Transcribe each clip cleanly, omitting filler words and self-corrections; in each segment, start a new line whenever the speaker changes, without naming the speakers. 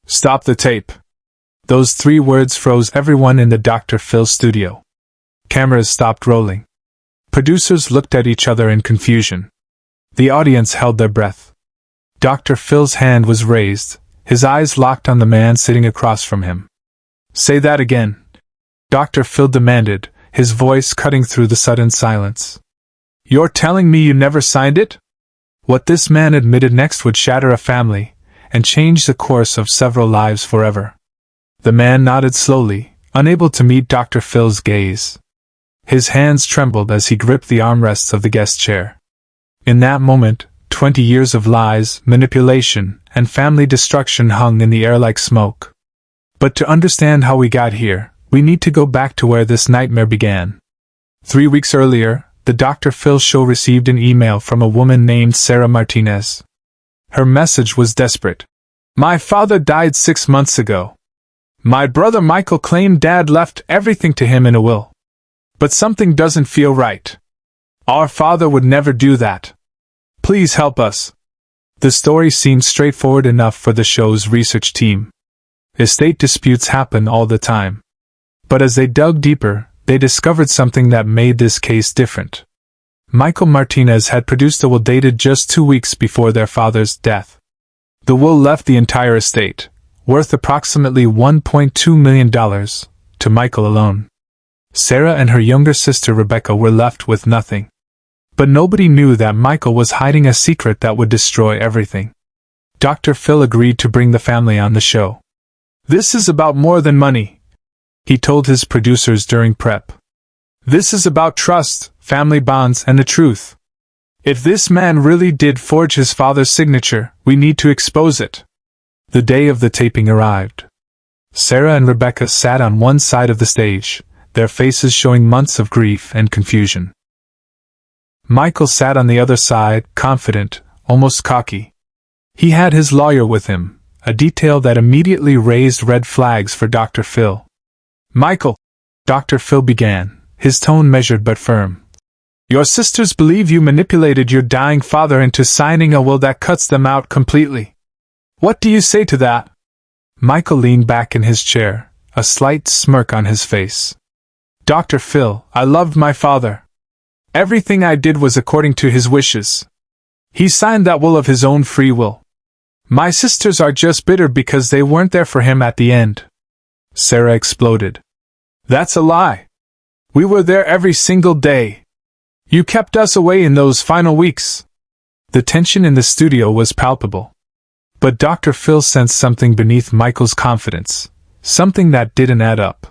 Stop the tape. Those 3 words froze everyone in the Dr. Phil studio. Cameras stopped rolling. Producers looked at each other in confusion. The audience held their breath. Dr. Phil's hand was raised, his eyes locked on the man sitting across from him. Say that again, Dr. Phil demanded, his voice cutting through the sudden silence. You're telling me you never signed it? What this man admitted next would shatter a family, and change the course of several lives forever. The man nodded slowly, unable to meet Dr. Phil's gaze. His hands trembled as he gripped the armrests of the guest chair. In that moment, 20 years of lies, manipulation, and family destruction hung in the air like smoke. But to understand how we got here, we need to go back to where this nightmare began. 3 weeks earlier, the Dr. Phil show received an email from a woman named Sarah Martinez. Her message was desperate. My father died 6 months ago. My brother Michael claimed Dad left everything to him in a will. But something doesn't feel right. Our father would never do that. Please help us. The story seemed straightforward enough for the show's research team. Estate disputes happen all the time. But as they dug deeper, they discovered something that made this case different. Michael Martinez had produced a will dated just 2 weeks before their father's death. The will left the entire estate, worth approximately $1.2 million, to Michael alone. Sarah and her younger sister Rebecca were left with nothing. But nobody knew that Michael was hiding a secret that would destroy everything. Dr. Phil agreed to bring the family on the show. This is about more than money, he told his producers during prep. This is about trust, family bonds, and the truth. If this man really did forge his father's signature, we need to expose it. The day of the taping arrived. Sarah and Rebecca sat on one side of the stage, their faces showing months of grief and confusion. Michael sat on the other side, confident, almost cocky. He had his lawyer with him, a detail that immediately raised red flags for Dr. Phil. Michael, Dr. Phil began, his tone measured but firm. Your sisters believe you manipulated your dying father into signing a will that cuts them out completely. What do you say to that? Michael leaned back in his chair, a slight smirk on his face. Dr. Phil, I loved my father. Everything I did was according to his wishes. He signed that will of his own free will. My sisters are just bitter because they weren't there for him at the end. Sarah exploded. That's a lie. We were there every single day. You kept us away in those final weeks. The tension in the studio was palpable. But Dr. Phil sensed something beneath Michael's confidence, something that didn't add up.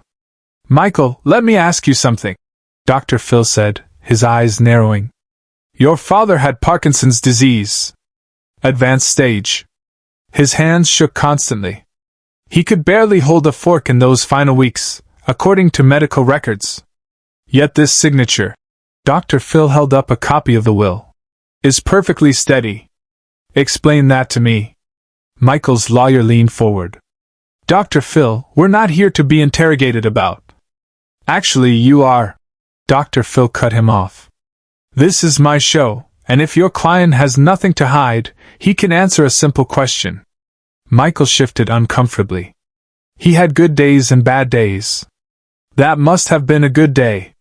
Michael, let me ask you something, Dr. Phil said, his eyes narrowing. Your father had Parkinson's disease. Advanced stage. His hands shook constantly. He could barely hold a fork in those final weeks, according to medical records. Yet this signature, Dr. Phil held up a copy of the will, is perfectly steady. Explain that to me. Michael's lawyer leaned forward. Dr. Phil, we're not here to be interrogated about. Actually, you are. Dr. Phil cut him off. This is my show, and if your client has nothing to hide, he can answer a simple question. Michael shifted uncomfortably. He had good days and bad days. That must have been a good day.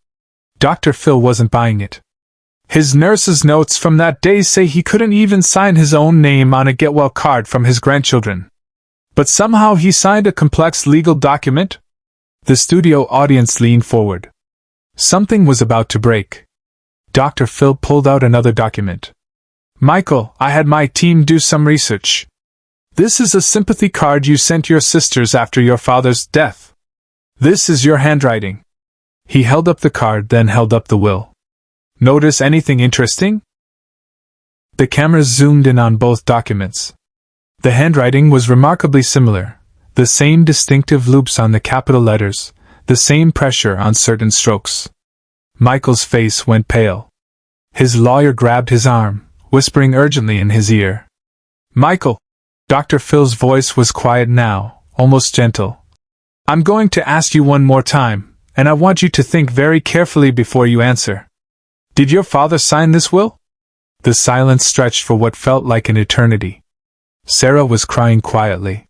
Dr. Phil wasn't buying it. His nurse's notes from that day say he couldn't even sign his own name on a get-well card from his grandchildren. But somehow he signed a complex legal document? The studio audience leaned forward. Something was about to break. Dr. Phil pulled out another document. Michael, I had my team do some research. This is a sympathy card you sent your sisters after your father's death. This is your handwriting. He held up the card, then held up the will. Notice anything interesting? The cameras zoomed in on both documents. The handwriting was remarkably similar, the same distinctive loops on the capital letters, the same pressure on certain strokes. Michael's face went pale. His lawyer grabbed his arm, whispering urgently in his ear. Michael! Dr. Phil's voice was quiet now, almost gentle. I'm going to ask you one more time, and I want you to think very carefully before you answer. Did your father sign this will? The silence stretched for what felt like an eternity. Sarah was crying quietly.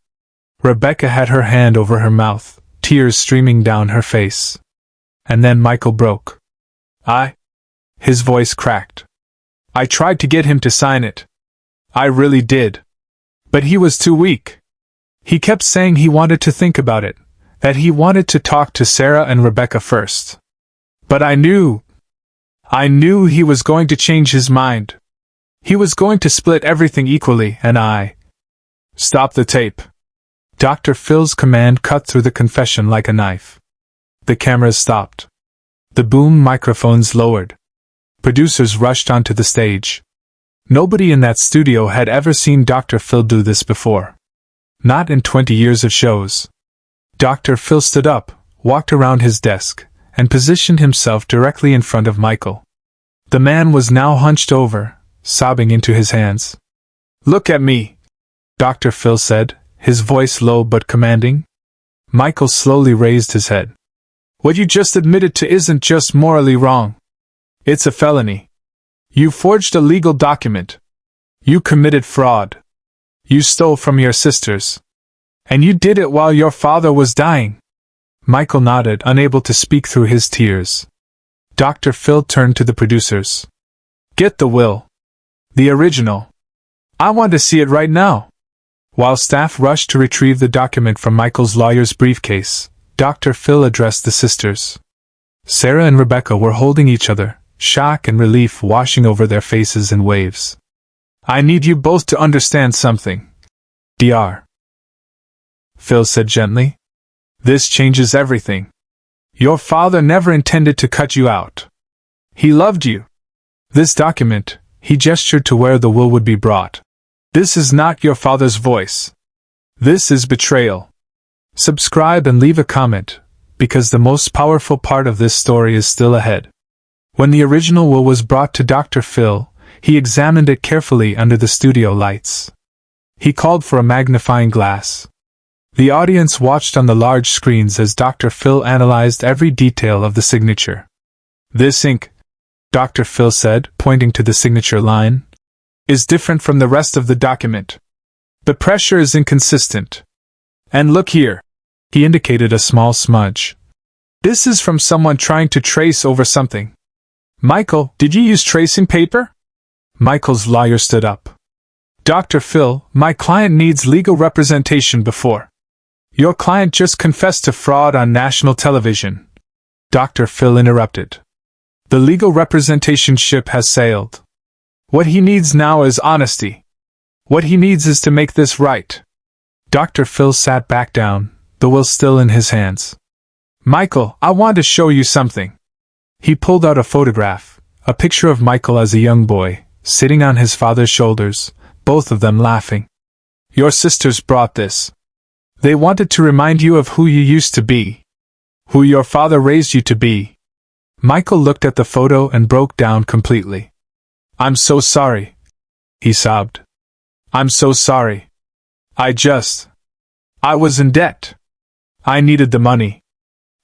Rebecca had her hand over her mouth, tears streaming down her face. And then Michael broke. His voice cracked. I tried to get him to sign it. I really did. But he was too weak. He kept saying he wanted to think about it, that he wanted to talk to Sarah and Rebecca first. But I knew he was going to change his mind. He was going to split everything equally, and I... Stop the tape. Dr. Phil's command cut through the confession like a knife. The cameras stopped. The boom microphones lowered. Producers rushed onto the stage. Nobody in that studio had ever seen Dr. Phil do this before. Not in 20 years of shows. Dr. Phil stood up, walked around his desk, and positioned himself directly in front of Michael. The man was now hunched over, sobbing into his hands. Look at me, Dr. Phil said, his voice low but commanding. Michael slowly raised his head. What you just admitted to isn't just morally wrong. It's a felony. You forged a legal document. You committed fraud. You stole from your sisters. And you did it while your father was dying. Michael nodded, unable to speak through his tears. Dr. Phil turned to the producers. Get the will. The original. I want to see it right now. While staff rushed to retrieve the document from Michael's lawyer's briefcase, Dr. Phil addressed the sisters. Sarah and Rebecca were holding each other, shock and relief washing over their faces in waves. I need you both to understand something. Dr. Phil said gently. This changes everything. Your father never intended to cut you out. He loved you. This document, he gestured to where the will would be brought. This is not your father's voice. This is betrayal. Subscribe and leave a comment, because the most powerful part of this story is still ahead. When the original will was brought to Dr. Phil, he examined it carefully under the studio lights. He called for a magnifying glass. The audience watched on the large screens as Dr. Phil analyzed every detail of the signature. This ink, Dr. Phil said, pointing to the signature line, is different from the rest of the document. The pressure is inconsistent. And look here. He indicated a small smudge. This is from someone trying to trace over something. Michael, did you use tracing paper? Michael's lawyer stood up. Dr. Phil, my client needs legal representation before. Your client just confessed to fraud on national television. Dr. Phil interrupted. The legal representation ship has sailed. What he needs now is honesty. What he needs is to make this right. Dr. Phil sat back down, the will still in his hands. Michael, I want to show you something. He pulled out a photograph, a picture of Michael as a young boy, sitting on his father's shoulders, both of them laughing. Your sisters brought this. They wanted to remind you of who you used to be. Who your father raised you to be. Michael looked at the photo and broke down completely. I'm so sorry. He sobbed. I'm so sorry. I was in debt. I needed the money.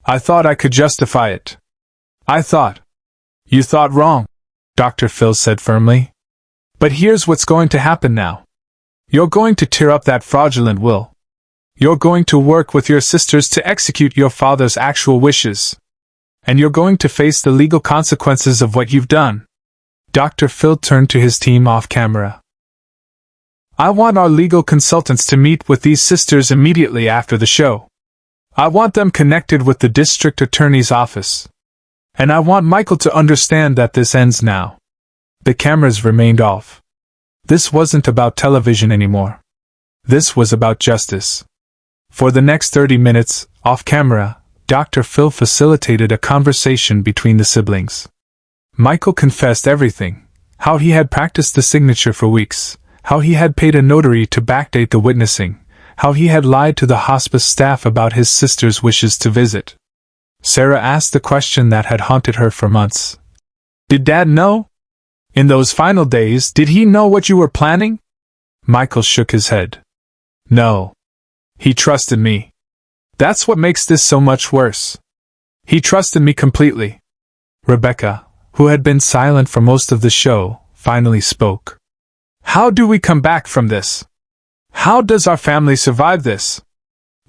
I thought I could justify it. You thought wrong, Dr. Phil said firmly. But here's what's going to happen now. You're going to tear up that fraudulent will. You're going to work with your sisters to execute your father's actual wishes. And you're going to face the legal consequences of what you've done. Dr. Phil turned to his team off camera. I want our legal consultants to meet with these sisters immediately after the show. I want them connected with the district attorney's office. And I want Michael to understand that this ends now. The cameras remained off. This wasn't about television anymore. This was about justice. For the next 30 minutes, off camera, Dr. Phil facilitated a conversation between the siblings. Michael confessed everything, how he had practiced the signature for weeks, how he had paid a notary to backdate the witnessing, how he had lied to the hospice staff about his sister's wishes to visit. Sarah asked the question that had haunted her for months. Did Dad know? In those final days, did he know what you were planning? Michael shook his head. No. He trusted me. That's what makes this so much worse. He trusted me completely. Rebecca, who had been silent for most of the show, finally spoke. How do we come back from this? How does our family survive this?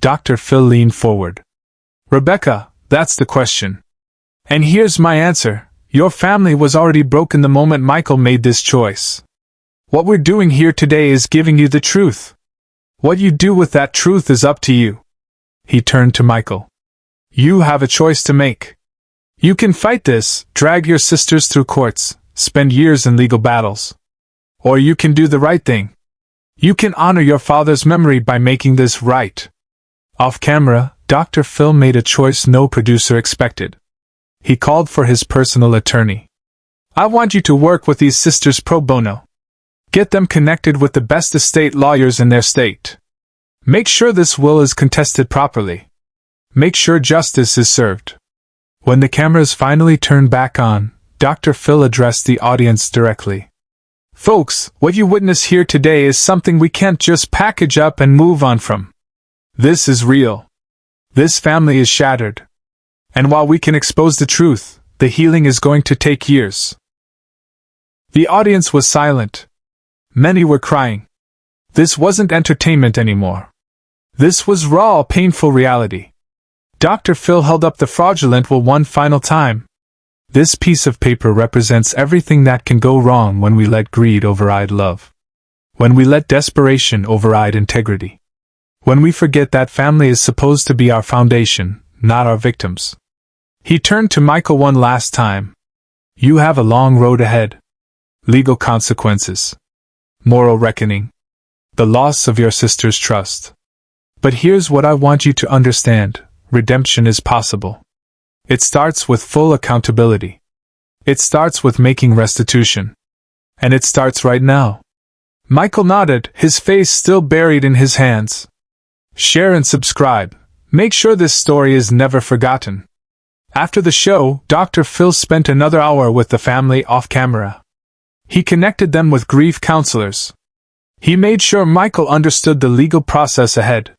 Dr. Phil leaned forward. Rebecca, that's the question. And here's my answer. Your family was already broken the moment Michael made this choice. What we're doing here today is giving you the truth. What you do with that truth is up to you. He turned to Michael. You have a choice to make. You can fight this, drag your sisters through courts, spend years in legal battles. Or you can do the right thing. You can honor your father's memory by making this right. Off camera, Dr. Phil made a choice no producer expected. He called for his personal attorney. I want you to work with these sisters pro bono. Get them connected with the best estate lawyers in their state. Make sure this will is contested properly. Make sure justice is served. When the cameras finally turned back on, Dr. Phil addressed the audience directly. Folks, what you witness here today is something we can't just package up and move on from. This is real. This family is shattered. And while we can expose the truth, the healing is going to take years. The audience was silent. Many were crying. This wasn't entertainment anymore. This was raw, painful reality. Dr. Phil held up the fraudulent will one final time. This piece of paper represents everything that can go wrong when we let greed override love. When we let desperation override integrity. When we forget that family is supposed to be our foundation, not our victims. He turned to Michael one last time. You have a long road ahead. Legal consequences. Moral reckoning. The loss of your sister's trust. But here's what I want you to understand. Redemption is possible. It starts with full accountability. It starts with making restitution. And it starts right now. Michael nodded, his face still buried in his hands. Share and subscribe. Make sure this story is never forgotten. After the show, Dr. Phil spent another hour with the family off camera. He connected them with grief counselors. He made sure Michael understood the legal process ahead.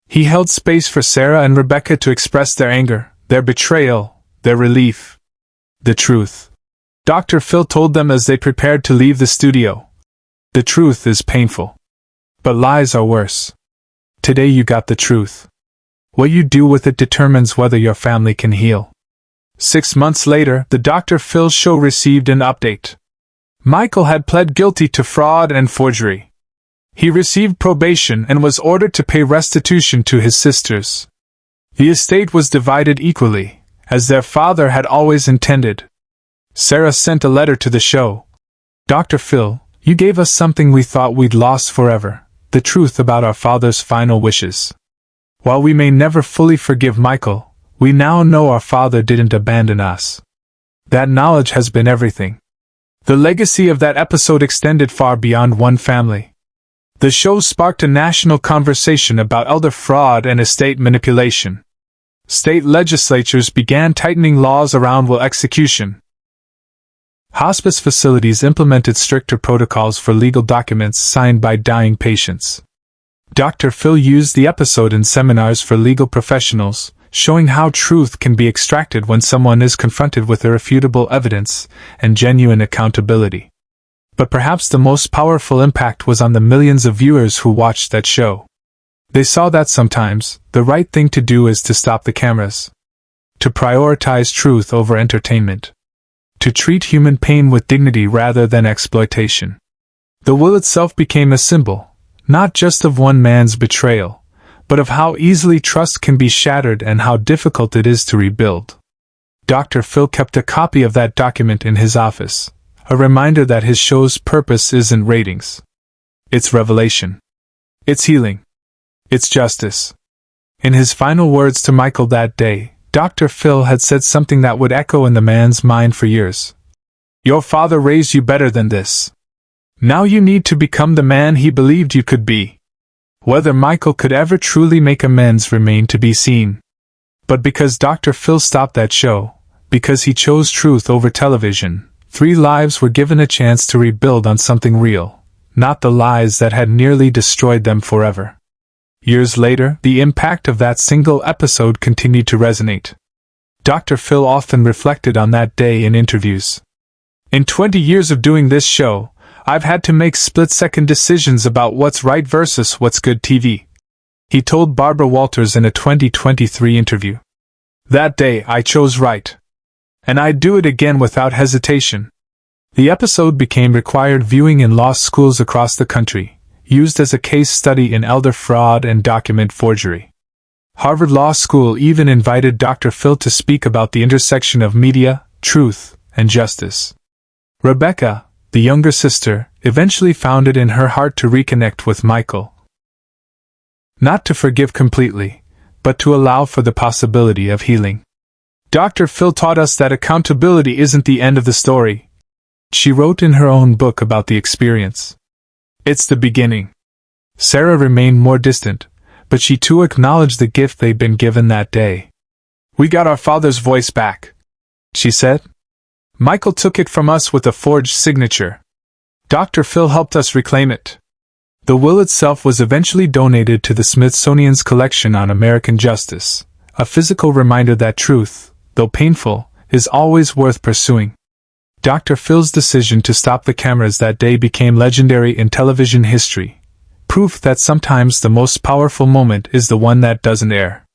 He held space for Sarah and Rebecca to express their anger, their betrayal, their relief. The truth. Dr. Phil told them as they prepared to leave the studio. The truth is painful. But lies are worse. Today you got the truth. What you do with it determines whether your family can heal. 6 months later, the Dr. Phil show received an update. Michael had pled guilty to fraud and forgery. He received probation and was ordered to pay restitution to his sisters. The estate was divided equally, as their father had always intended. Sarah sent a letter to the show. Dr. Phil, you gave us something we thought we'd lost forever, the truth about our father's final wishes. While we may never fully forgive Michael, we now know our father didn't abandon us. That knowledge has been everything. The legacy of that episode extended far beyond one family. The show sparked a national conversation about elder fraud and estate manipulation. State legislatures began tightening laws around will execution. Hospice facilities implemented stricter protocols for legal documents signed by dying patients. Dr. Phil used the episode in seminars for legal professionals, showing how truth can be extracted when someone is confronted with irrefutable evidence and genuine accountability. But perhaps the most powerful impact was on the millions of viewers who watched that show. They saw that sometimes, the right thing to do is to stop the cameras. To prioritize truth over entertainment. To treat human pain with dignity rather than exploitation. The will itself became a symbol, not just of one man's betrayal, but of how easily trust can be shattered and how difficult it is to rebuild. Dr. Phil kept a copy of that document in his office, a reminder that his show's purpose isn't ratings. It's revelation. It's healing. It's justice. In his final words to Michael that day, Dr. Phil had said something that would echo in the man's mind for years. Your father raised you better than this. Now you need to become the man he believed you could be. Whether Michael could ever truly make amends remained to be seen. But because Dr. Phil stopped that show, because he chose truth over television, 3 lives were given a chance to rebuild on something real, not the lies that had nearly destroyed them forever. Years later, the impact of that single episode continued to resonate. Dr. Phil often reflected on that day in interviews. In 20 years of doing this show, I've had to make split-second decisions about what's right versus what's good TV. he told Barbara Walters in a 2023 interview. That day I chose right. And I'd do it again without hesitation. The episode became required viewing in law schools across the country, used as a case study in elder fraud and document forgery. Harvard Law School even invited Dr. Phil to speak about the intersection of media, truth, and justice. Rebecca, the younger sister, eventually found it in her heart to reconnect with Michael. Not to forgive completely, but to allow for the possibility of healing. Dr. Phil taught us that accountability isn't the end of the story. She wrote in her own book about the experience. It's the beginning. Sarah remained more distant, but she too acknowledged the gift they'd been given that day. We got our father's voice back, she said. Michael took it from us with a forged signature. Dr. Phil helped us reclaim it. The will itself was eventually donated to the Smithsonian's collection on American justice, a physical reminder that truth, though painful, is always worth pursuing. Dr. Phil's decision to stop the cameras that day became legendary in television history, proof that sometimes the most powerful moment is the one that doesn't air.